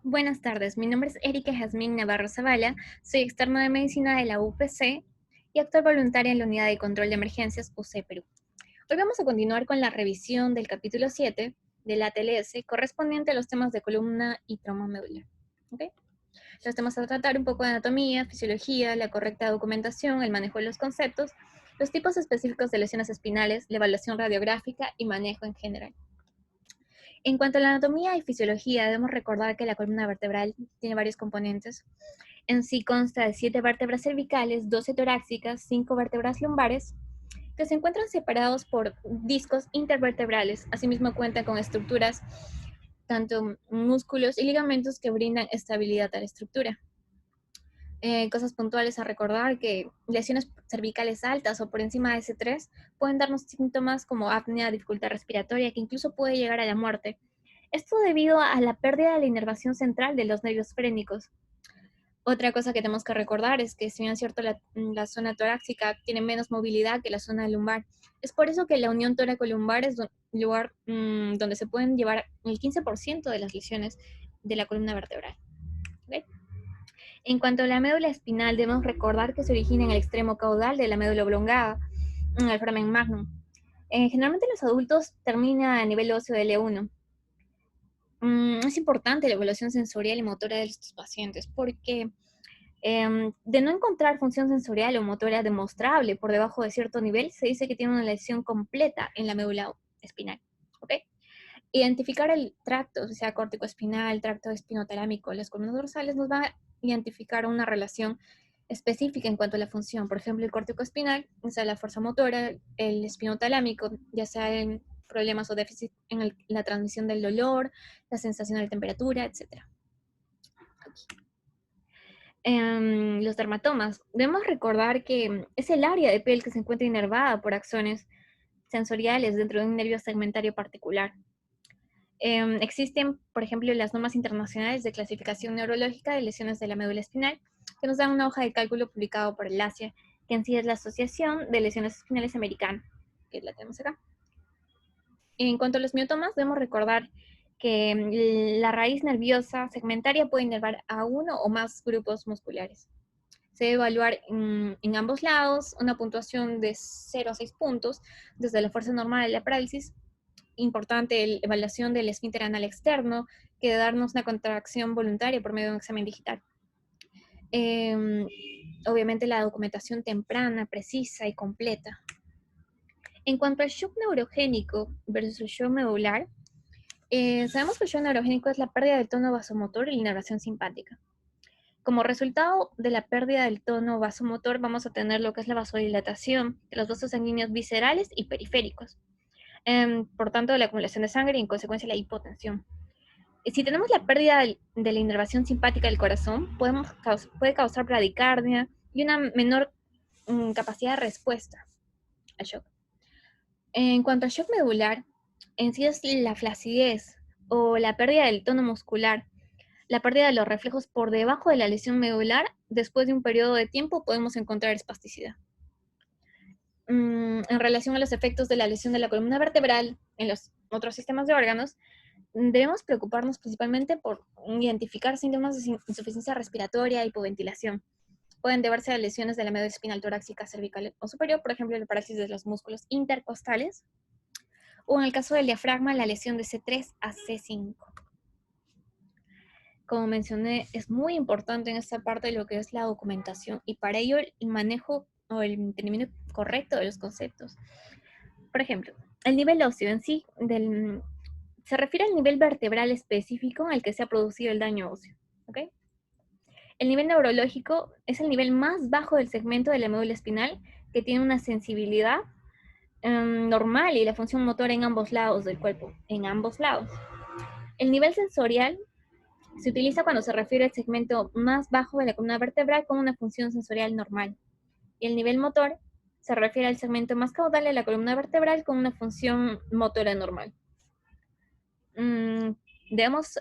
Buenas tardes, mi nombre es Erika Jazmín Navarro Zavala, soy externa de medicina de la UPC y actual voluntaria en la Unidad de Control de Emergencias UC Perú. Hoy vamos a continuar con la revisión del capítulo 7 de la ATLS correspondiente a los temas de columna y trauma medular. ¿Okay? Los temas a tratar un poco de anatomía, fisiología, la correcta documentación, el manejo de los conceptos, los tipos específicos de lesiones espinales, la evaluación radiográfica y manejo en general. En cuanto a la anatomía y fisiología, debemos recordar que la columna vertebral tiene varios componentes. En sí consta de 7 vértebras cervicales, 12 torácicas, 5 vértebras lumbares, que se encuentran separados por discos intervertebrales. Asimismo cuenta con estructuras, tanto músculos y ligamentos que brindan estabilidad a la estructura. Cosas puntuales a recordar que lesiones cervicales altas o por encima de S3 pueden darnos síntomas como apnea, dificultad respiratoria, que incluso puede llegar a la muerte. Esto debido a la pérdida de la inervación central de los nervios frénicos. Otra cosa que tenemos que recordar es que, si bien es cierto, la zona torácica tiene menos movilidad que la zona lumbar. Es por eso que la unión tóraco-lumbar es lugar donde se pueden llevar el 15% de las lesiones de la columna vertebral. ¿Okay? En cuanto a la médula espinal, debemos recordar que se origina en el extremo caudal de la médula oblongada, en el foramen magnum. Generalmente los adultos termina a nivel óseo de L1. Es importante la evaluación sensorial y motora de estos pacientes porque de no encontrar función sensorial o motora demostrable por debajo de cierto nivel, se dice que tiene una lesión completa en la médula espinal. ¿Okay? Identificar el tracto, o sea, córtico espinal, tracto espinotalámico, las columnas dorsales, nos va a identificar una relación específica en cuanto a la función. Por ejemplo, el córtico espinal, o sea, la fuerza motora, el espinotalámico, ya sea en problemas o déficit en la transmisión del dolor, la sensación de temperatura, etc. Los dermatomas. Debemos recordar que es el área de piel que se encuentra inervada por acciones sensoriales dentro de un nervio segmentario particular. Existen, por ejemplo, las normas internacionales de clasificación neurológica de lesiones de la médula espinal, que nos dan una hoja de cálculo publicado por el ASIA, que en sí es la Asociación de Lesiones Espinales Americana, que la tenemos acá. En cuanto a los miotomas, debemos recordar que la raíz nerviosa segmentaria puede inervar a uno o más grupos musculares. Se debe evaluar en ambos lados una puntuación de 0 a 6 puntos, desde la fuerza normal a la parálisis. Importante la evaluación del esfínter anal externo, que debe darnos una contracción voluntaria por medio de un examen digital. Obviamente la documentación temprana, precisa y completa. En cuanto al shock neurogénico versus el shock medular, sabemos que el shock neurogénico es la pérdida del tono vasomotor y la inervación simpática. Como resultado de la pérdida del tono vasomotor, vamos a tener lo que es la vasodilatación de los vasos sanguíneos viscerales y periféricos. Por tanto, la acumulación de sangre y en consecuencia la hipotensión. Si tenemos la pérdida de la inervación simpática del corazón, puede causar bradicardia y una menor capacidad de respuesta al shock. En cuanto al shock medular, en sí es la flacidez o la pérdida del tono muscular, la pérdida de los reflejos por debajo de la lesión medular. Después de un periodo de tiempo podemos encontrar espasticidad. En relación a los efectos de la lesión de la columna vertebral en los otros sistemas de órganos, debemos preocuparnos principalmente por identificar síntomas de insuficiencia respiratoria, hipoventilación. Pueden deberse a lesiones de la médula espinal torácica, cervical o superior, por ejemplo, la parálisis de los músculos intercostales, o en el caso del diafragma, la lesión de C3 a C5. Como mencioné, es muy importante en esta parte lo que es la documentación y para ello el manejo o el entendimiento correcto de los conceptos. Por ejemplo, el nivel óseo en sí se refiere al nivel vertebral específico al que se ha producido el daño óseo. ¿Okay? El nivel neurológico es el nivel más bajo del segmento de la médula espinal que tiene una sensibilidad normal y la función motora en ambos lados del cuerpo, en ambos lados. El nivel sensorial se utiliza cuando se refiere al segmento más bajo de la columna vertebral con una función sensorial normal. Y el nivel motor se refiere al segmento más caudal de la columna vertebral con una función motora normal. Debemos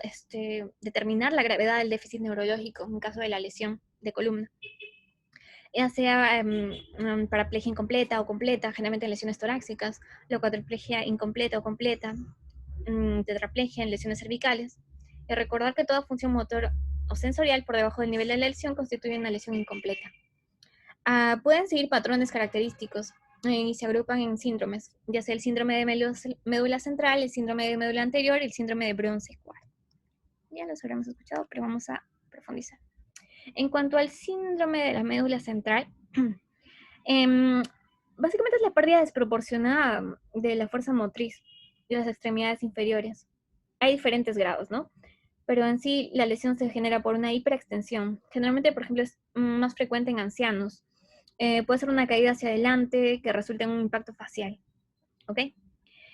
determinar la gravedad del déficit neurológico en caso de la lesión de columna. Ya sea paraplegia incompleta o completa, generalmente en lesiones torácicas, la cuadriplegia incompleta o completa, tetraplegia en lesiones cervicales, Y recordar que toda función motor o sensorial por debajo del nivel de la lesión constituye una lesión incompleta. Pueden seguir patrones característicos y se agrupan en síndromes, ya sea el síndrome de médula central, el síndrome de médula anterior y el síndrome de Bronce-Quart. Ya los habremos escuchado, pero vamos a profundizar. En cuanto al síndrome de la médula central, básicamente es la pérdida desproporcionada de la fuerza motriz de las extremidades inferiores. Hay diferentes grados, ¿no? Pero en sí la lesión se genera por una hiperextensión. Generalmente, por ejemplo, es más frecuente en ancianos. Puede ser una caída hacia adelante que resulta en un impacto facial, ¿ok?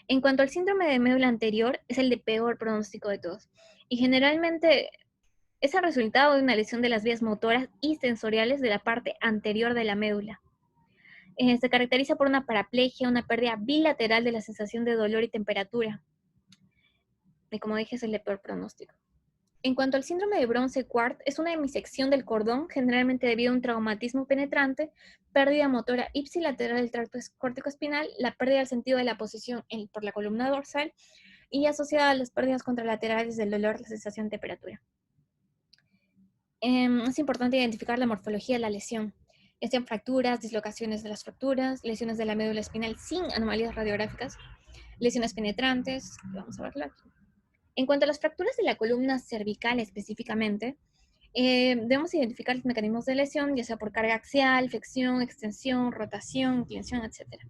En cuanto al síndrome de médula anterior, es el de peor pronóstico de todos. Y generalmente es el resultado de una lesión de las vías motoras y sensoriales de la parte anterior de la médula. Se caracteriza por una paraplegia, una pérdida bilateral de la sensación de dolor y temperatura. Y como dije, es el de peor pronóstico. En cuanto al síndrome de Bronce-Quart, es una hemisección del cordón, generalmente debido a un traumatismo penetrante, pérdida motora ipsilateral del tracto córtico-espinal, la pérdida del sentido de la posición por la columna dorsal y asociada a las pérdidas contralaterales del dolor, la sensación de temperatura. Es importante identificar la morfología de la lesión, ya sean fracturas, dislocaciones de las fracturas, lesiones de la médula espinal sin anomalías radiográficas, lesiones penetrantes. Vamos a verlo aquí. En cuanto a las fracturas de la columna cervical específicamente, debemos identificar los mecanismos de lesión, ya sea por carga axial, flexión, extensión, rotación, inclinación, etc.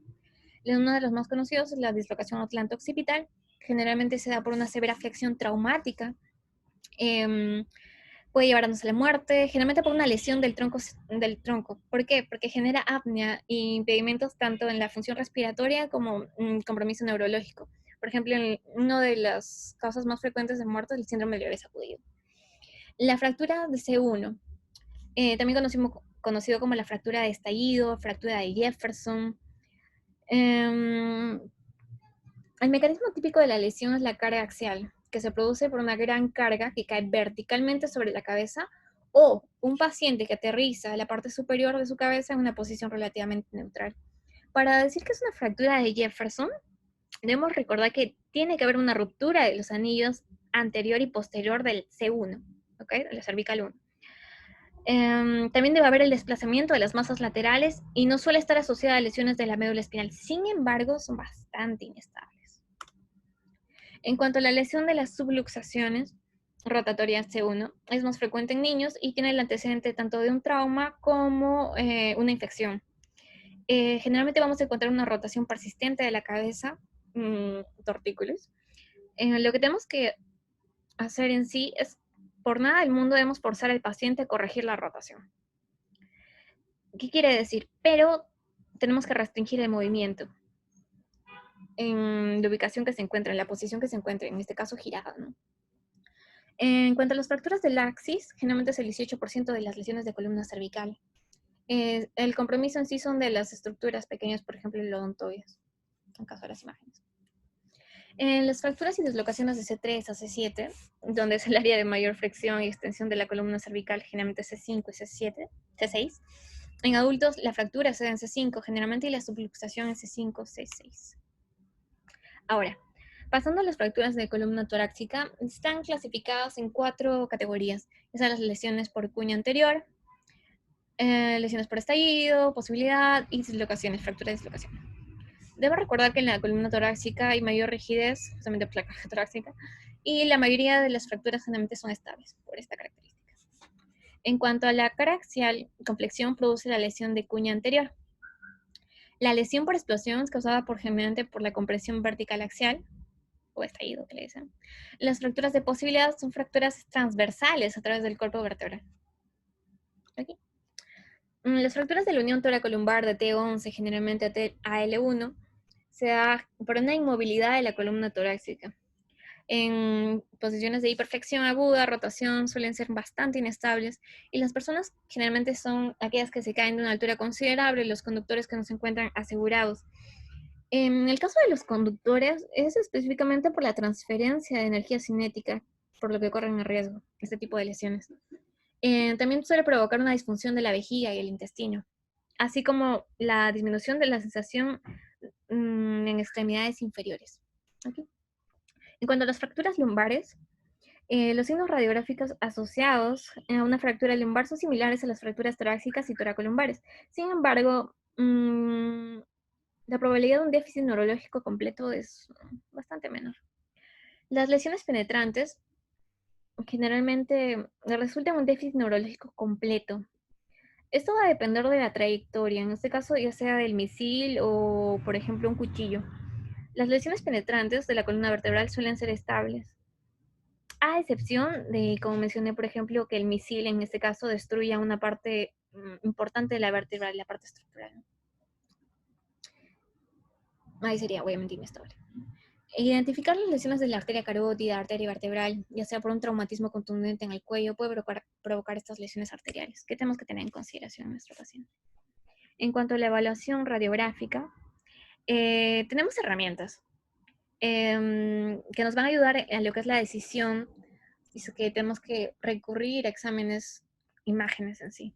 Uno de los más conocidos es la dislocación atlanto-occipital. Generalmente se da por una severa flexión traumática. Puede llevarnos a la muerte, generalmente por una lesión del tronco. ¿Por qué? Porque genera apnea y impedimentos tanto en la función respiratoria como compromiso neurológico. Por ejemplo, una de las causas más frecuentes de muerte es el síndrome del bebé sacudido. La fractura de C1, también conocido como la fractura de estallido, fractura de Jefferson. El mecanismo típico de la lesión es la carga axial, que se produce por una gran carga que cae verticalmente sobre la cabeza o un paciente que aterriza la parte superior de su cabeza en una posición relativamente neutral. Para decir que es una fractura de Jefferson, debemos recordar que tiene que haber una ruptura de los anillos anterior y posterior del C1, ¿ok? De la cervical 1. También debe haber el desplazamiento de las masas laterales y no suele estar asociada a lesiones de la médula espinal. Sin embargo, son bastante inestables. En cuanto a la lesión de las subluxaciones rotatorias C1, es más frecuente en niños y tiene el antecedente tanto de un trauma como una infección. Generalmente vamos a encontrar una rotación persistente de la cabeza, tortícolis. Lo que tenemos que hacer en sí es, por nada del mundo debemos forzar al paciente a corregir la rotación. ¿Qué quiere decir? Pero tenemos que restringir el movimiento en la ubicación que se encuentra, en la posición que se encuentre, en este caso girada, ¿no? En cuanto a las fracturas del axis, generalmente es el 18% de las lesiones de columna cervical. El compromiso en sí son de las estructuras pequeñas, por ejemplo, el odontoides, en caso de las imágenes. En las fracturas y dislocaciones de C3 a C7, donde es el área de mayor flexión y extensión de la columna cervical, generalmente C5 y C7, C6. En adultos, la fractura se da en C5 generalmente y la subluxación en C5, C6. Ahora, pasando a las fracturas de columna torácica, están clasificadas en 4 categorías. Esas son las lesiones por cuña anterior, lesiones por estallido, posibilidad y dislocaciones, fractura de dislocación. Debo recordar que en la columna torácica hay mayor rigidez, justamente por la carga torácica, y la mayoría de las fracturas generalmente son estables por esta característica. En cuanto a la cara axial, con flexión produce la lesión de cuña anterior. La lesión por explosión es causada generalmente por la compresión vertical axial, o estallido que le dicen. Las fracturas de posibilidad son fracturas transversales a través del cuerpo vertebral. Aquí. Las fracturas de la unión toracolumbar de T11, generalmente AL1, se da por una inmovilidad de la columna torácica. En posiciones de hiperflexión aguda, rotación, suelen ser bastante inestables y las personas generalmente son aquellas que se caen de una altura considerable, los conductores que no se encuentran asegurados. En el caso de los conductores, es específicamente por la transferencia de energía cinética, por lo que corren el riesgo, este tipo de lesiones. También suele provocar una disfunción de la vejiga y el intestino, así como la disminución de la sensación en extremidades inferiores. Okay. En cuanto a las fracturas lumbares, Los signos radiográficos asociados a una fractura lumbar son similares a las fracturas torácicas y toracolumbares. Sin embargo, la probabilidad de un déficit neurológico completo es bastante menor. Las lesiones penetrantes generalmente resultan un déficit neurológico completo. Esto va a depender de la trayectoria, en este caso ya sea del misil o, por ejemplo, un cuchillo. Las lesiones penetrantes de la columna vertebral suelen ser estables, a excepción de, como mencioné, por ejemplo, que el misil en este caso destruya una parte importante de la vértebra, la parte estructural. Ahí sería obviamente inestable. Identificar las lesiones de la arteria carótida, arteria vertebral, ya sea por un traumatismo contundente en el cuello, puede provocar estas lesiones arteriales, que tenemos que tener en consideración en nuestro paciente. En cuanto a la evaluación radiográfica, tenemos herramientas que nos van a ayudar a lo que es la decisión, y que tenemos que recurrir a exámenes, imágenes en sí.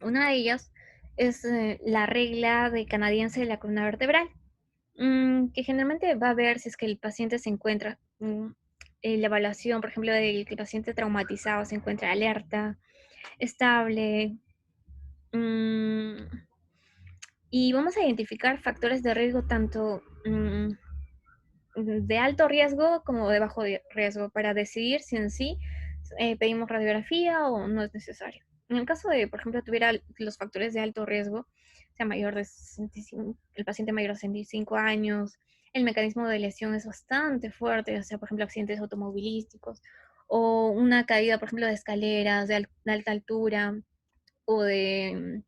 Una de ellas es la regla de canadiense de la columna vertebral, que generalmente va a ver si es que el paciente se encuentra, en la evaluación, por ejemplo, del que el paciente traumatizado se encuentra alerta, estable, y vamos a identificar factores de riesgo tanto de alto riesgo como de bajo riesgo para decidir si en sí pedimos radiografía o no es necesario. En el caso de, por ejemplo, tuviera los factores de alto riesgo, sea mayor de 65, el paciente mayor de 65 años, el mecanismo de lesión es bastante fuerte, ya sea, por ejemplo, accidentes automovilísticos o una caída, por ejemplo, de escaleras de alta altura o de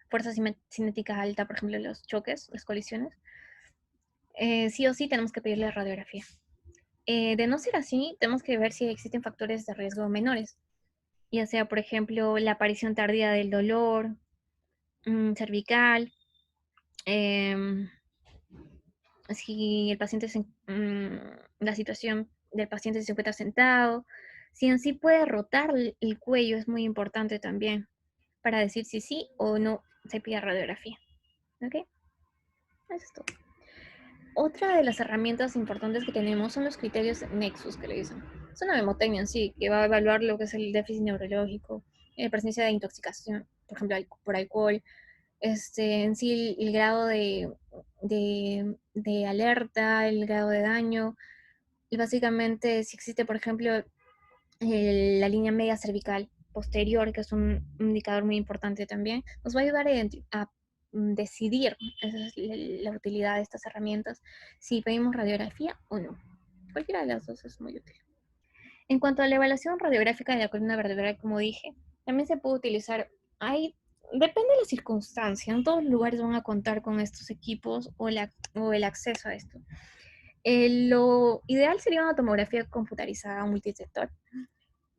fuerza cinética alta, por ejemplo, los choques, las colisiones. Sí o sí tenemos que pedirle radiografía. De no ser así, tenemos que ver si existen factores de riesgo menores, ya sea, por ejemplo, la aparición tardía del dolor cervical, em, si el paciente la situación del paciente se encuentra sentado, si en sí puede rotar el cuello, es muy importante también para decir si sí o no se pide radiografía. ¿Ok? Eso es todo. Otra de las herramientas importantes que tenemos son los criterios Nexus, que le dicen. Es una memotecnia en sí, que va a evaluar lo que es el déficit neurológico, presencia de intoxicación, por ejemplo, por alcohol, en sí el grado de alerta, el grado de daño, y básicamente si existe, por ejemplo, la línea media cervical posterior, que es un indicador muy importante también, nos va a ayudar a decidir, esa es la utilidad de estas herramientas, si pedimos radiografía o no. Cualquiera de las dos es muy útil. En cuanto a la evaluación radiográfica de la columna vertebral, como dije, también se puede utilizar, depende de la circunstancia, no todos los lugares van a contar con estos equipos o el acceso a esto. Lo ideal sería una tomografía computarizada multisector,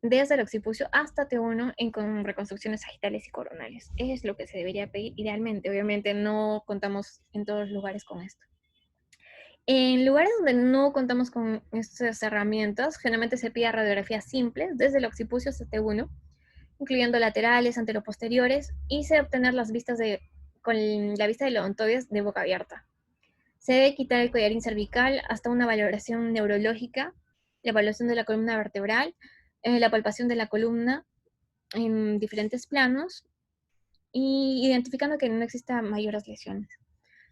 desde el occipucio hasta T1 con reconstrucciones sagitales y coronales. Es lo que se debería pedir idealmente. Obviamente no contamos en todos los lugares con esto. En lugares donde no contamos con estas herramientas, generalmente se pide radiografías simples desde el occipucio hasta T1, incluyendo laterales, anteroposteriores, y se debe obtener las vistas con la vista de la odontoides de boca abierta. Se debe quitar el collarín cervical hasta una valoración neurológica, la evaluación de la columna vertebral, la palpación de la columna en diferentes planos y identificando que no exista mayores lesiones.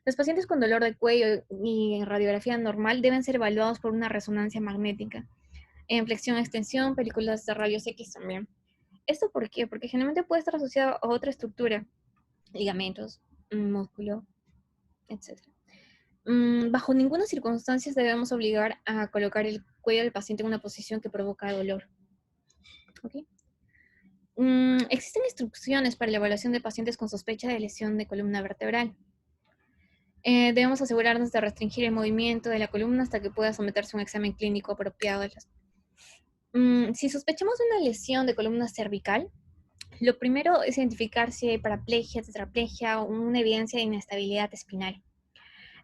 Los pacientes con dolor de cuello y en radiografía normal deben ser evaluados por una resonancia magnética. En flexión-extensión, películas de rayos X también. ¿Esto por qué? Porque generalmente puede estar asociado a otra estructura, ligamentos, músculo, etc. Bajo ninguna circunstancia debemos obligar a colocar el cuello del paciente en una posición que provoca dolor. ¿Okay? Existen instrucciones para la evaluación de pacientes con sospecha de lesión de columna vertebral. Debemos asegurarnos de restringir el movimiento de la columna hasta que pueda someterse a un examen clínico apropiado. Si sospechamos de una lesión de columna cervical, lo primero es identificar si hay paraplegia, tetraplegia o una evidencia de inestabilidad espinal.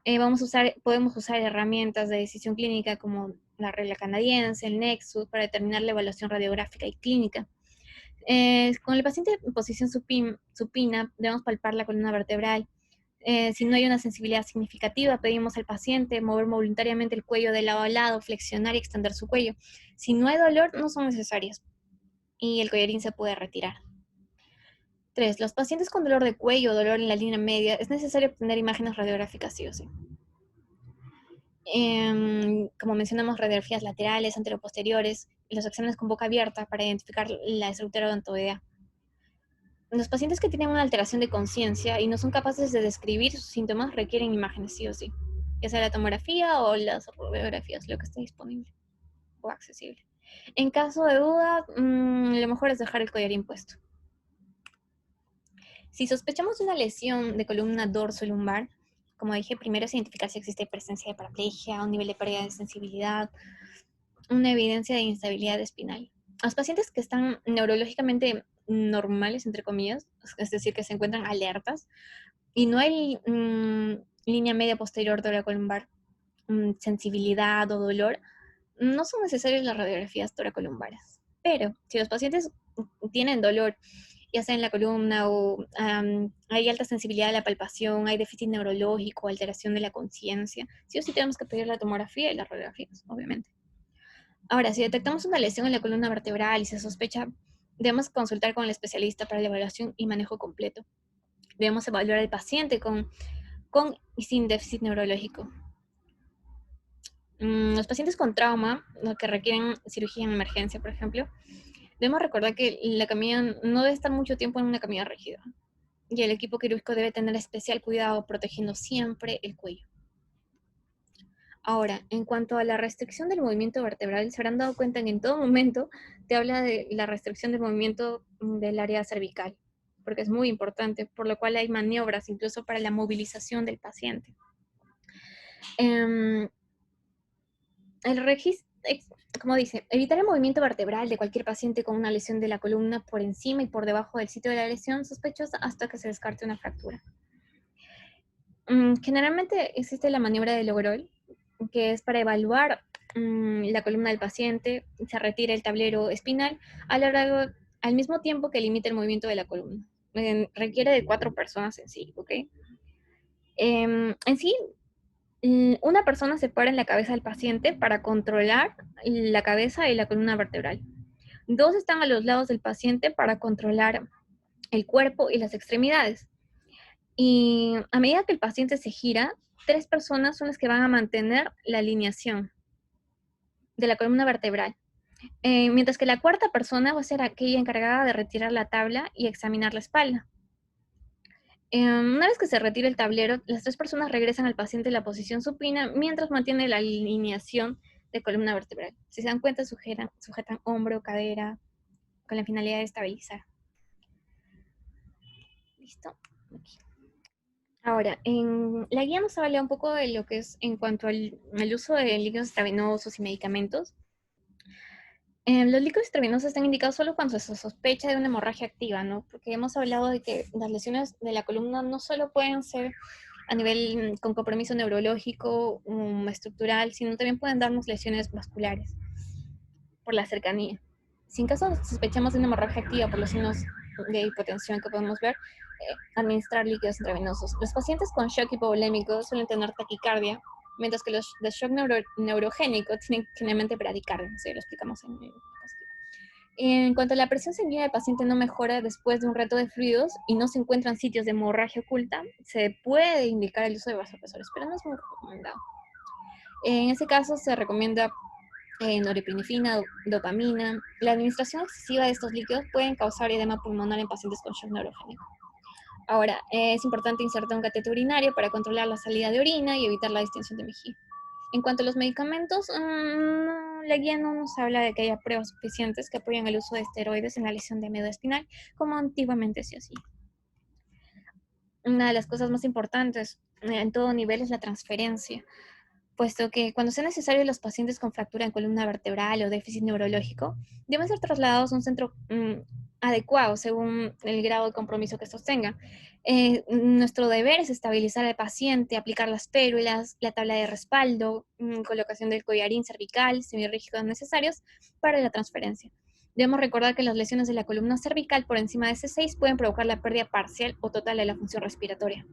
Podemos usar herramientas de decisión clínica como la regla canadiense, el Nexus, para determinar la evaluación radiográfica y clínica. Con el paciente en posición supina, debemos palpar la columna vertebral, Si no hay una sensibilidad significativa, pedimos al paciente mover voluntariamente el cuello de lado a lado, flexionar y extender su cuello. Si no hay dolor, no son necesarias y el collarín se puede retirar. 3. Los pacientes con dolor de cuello o dolor en la línea media, es necesario obtener imágenes radiográficas sí o sí. Como mencionamos, radiografías laterales, anteroposteriores y los exámenes con boca abierta para identificar la estructura odontoidea. Los pacientes que tienen una alteración de conciencia y no son capaces de describir sus síntomas requieren imágenes sí o sí, ya sea la tomografía o las radiografías, lo que esté disponible o accesible. En caso de duda, lo mejor es dejar el collarín puesto. Si sospechamos de una lesión de columna dorso-lumbar, como dije, primero es identificar si existe presencia de paraplegia, un nivel de pérdida de sensibilidad, una evidencia de inestabilidad espinal. Los pacientes que están neurológicamente normales, entre comillas, es decir, que se encuentran alertas, y no hay línea media posterior toracolumbar, sensibilidad o dolor, no son necesarias las radiografías toracolumbares. Pero si los pacientes tienen dolor, ya sea en la columna o hay alta sensibilidad a la palpación, hay déficit neurológico, alteración de la conciencia, sí o sí tenemos que pedir la tomografía y las radiografías, obviamente. Ahora, si detectamos una lesión en la columna vertebral y se sospecha, debemos consultar con el especialista para la evaluación y manejo completo. Debemos evaluar al paciente con y sin déficit neurológico. Los pacientes con trauma, que requieren cirugía en emergencia, por ejemplo, debemos recordar que la camilla no debe estar mucho tiempo en una camilla rígida y el equipo quirúrgico debe tener especial cuidado protegiendo siempre el cuello. Ahora, en cuanto a la restricción del movimiento vertebral, se habrán dado cuenta que en todo momento te habla de la restricción del movimiento del área cervical, porque es muy importante, por lo cual hay maniobras incluso para la movilización del paciente. El registro, como dice, evitar el movimiento vertebral de cualquier paciente con una lesión de la columna por encima y por debajo del sitio de la lesión sospechosa hasta que se descarte una fractura. Generalmente existe la maniobra de Logrol, que es para evaluar la columna del paciente, se retira el tablero espinal al mismo tiempo que limita el movimiento de la columna. Requiere de 4 personas en sí, ¿ok? En sí, una persona se para en la cabeza del paciente para controlar la cabeza y la columna vertebral. 2 están a los lados del paciente para controlar el cuerpo y las extremidades. Y a medida que el paciente se gira, 3 personas son las que van a mantener la alineación de la columna vertebral. Mientras que la cuarta persona va a ser aquella encargada de retirar la tabla y examinar la espalda. Una vez que se retira el tablero, las 3 personas regresan al paciente en la posición supina mientras mantiene la alineación de columna vertebral. Si se dan cuenta, sujetan hombro, cadera, con la finalidad de estabilizar. ¿Listo? Aquí. Ahora, en la guía nos habla un poco de lo que es en cuanto al uso de líquidos intravenosos y medicamentos. Los líquidos intravenosos están indicados solo cuando se sospecha de una hemorragia activa, ¿no? Porque hemos hablado de que las lesiones de la columna no solo pueden ser a nivel con compromiso neurológico, estructural, sino también pueden darnos lesiones vasculares por la cercanía. Si en caso sospechamos de una hemorragia activa por los signos de hipotensión que podemos ver, administrar líquidos intravenosos. Los pacientes con shock hipovolémico suelen tener taquicardia, mientras que los de shock neurogénico tienen generalmente bradicardia, ¿sí? Lo explicamos en el diapositiva. En cuanto a la presión sanguínea del paciente no mejora después de un reto de fluidos y no se encuentran sitios de hemorragia oculta, se puede indicar el uso de vasopresores, pero no es muy recomendado. En ese caso se recomienda norepinefrina, dopamina. La administración excesiva de estos líquidos pueden causar edema pulmonar en pacientes con shock neurogénico. Ahora, es importante insertar un catéter urinario para controlar la salida de orina y evitar la distensión de mejilla. En cuanto a los medicamentos, la guía no nos habla de que haya pruebas suficientes que apoyen el uso de esteroides en la lesión de médula espinal, como antiguamente se hacía. Una de las cosas más importantes en todo nivel es la transferencia, puesto que cuando sea necesario los pacientes con fractura en columna vertebral o déficit neurológico deben ser trasladados a un centro adecuado según el grado de compromiso que estos tengan. Nuestro deber es estabilizar al paciente, aplicar las pérulas, la tabla de respaldo, colocación del collarín cervical, semirrígidos necesarios para la transferencia. Debemos recordar que las lesiones de la columna cervical por encima de C6 pueden provocar la pérdida parcial o total de la función respiratoria.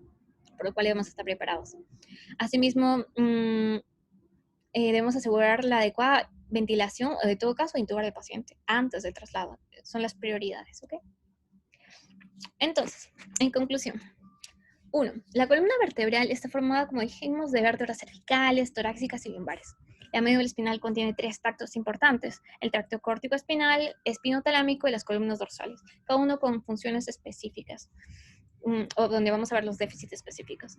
por lo cual debemos estar preparados. Asimismo, debemos asegurar la adecuada ventilación o, de todo caso, intubar al paciente antes del traslado. Son las prioridades, ¿ok? Entonces, en conclusión, 1. La columna vertebral está formada, como dijimos, de vértebras cervicales, torácicas y lumbares. La médula espinal contiene 3 tractos importantes: el tracto córtico espinal, espinotalámico y las columnas dorsales, cada uno con funciones específicas, o donde vamos a ver los déficits específicos.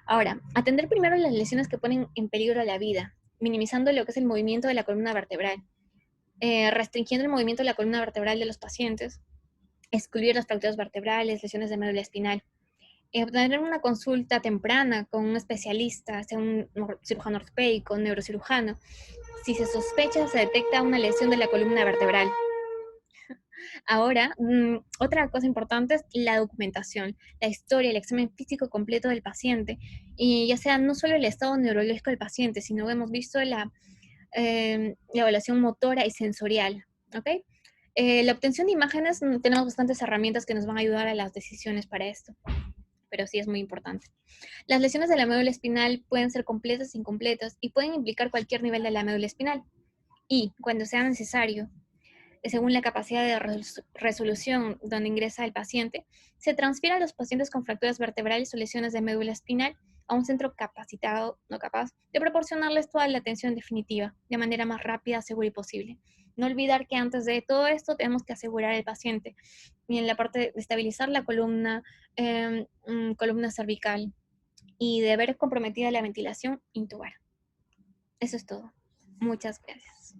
Ahora, atender primero las lesiones que ponen en peligro la vida, minimizando lo que es el movimiento de la columna vertebral, restringiendo el movimiento de la columna vertebral de los pacientes, excluir las fracturas vertebrales, lesiones de médula espinal, obtener una consulta temprana con un especialista, sea un cirujano ortopédico, un neurocirujano, si se sospecha, se detecta una lesión de la columna vertebral. Ahora, otra cosa importante es la documentación, la historia, el examen físico completo del paciente, y ya sea no solo el estado neurológico del paciente, sino hemos visto la evaluación motora y sensorial, ¿ok? La obtención de imágenes, tenemos bastantes herramientas que nos van a ayudar a las decisiones para esto, pero sí es muy importante. Las lesiones de la médula espinal pueden ser completas e incompletas y pueden implicar cualquier nivel de la médula espinal. Y, cuando sea necesario, según la capacidad de resolución donde ingresa el paciente, se transfiere a los pacientes con fracturas vertebrales o lesiones de médula espinal a un centro capacitado, no capaz, de proporcionarles toda la atención definitiva, de manera más rápida, segura y posible. No olvidar que antes de todo esto tenemos que asegurar al paciente, y en la parte de estabilizar la columna, columna cervical, y de ver comprometida la ventilación, intubar. Eso es todo. Muchas gracias.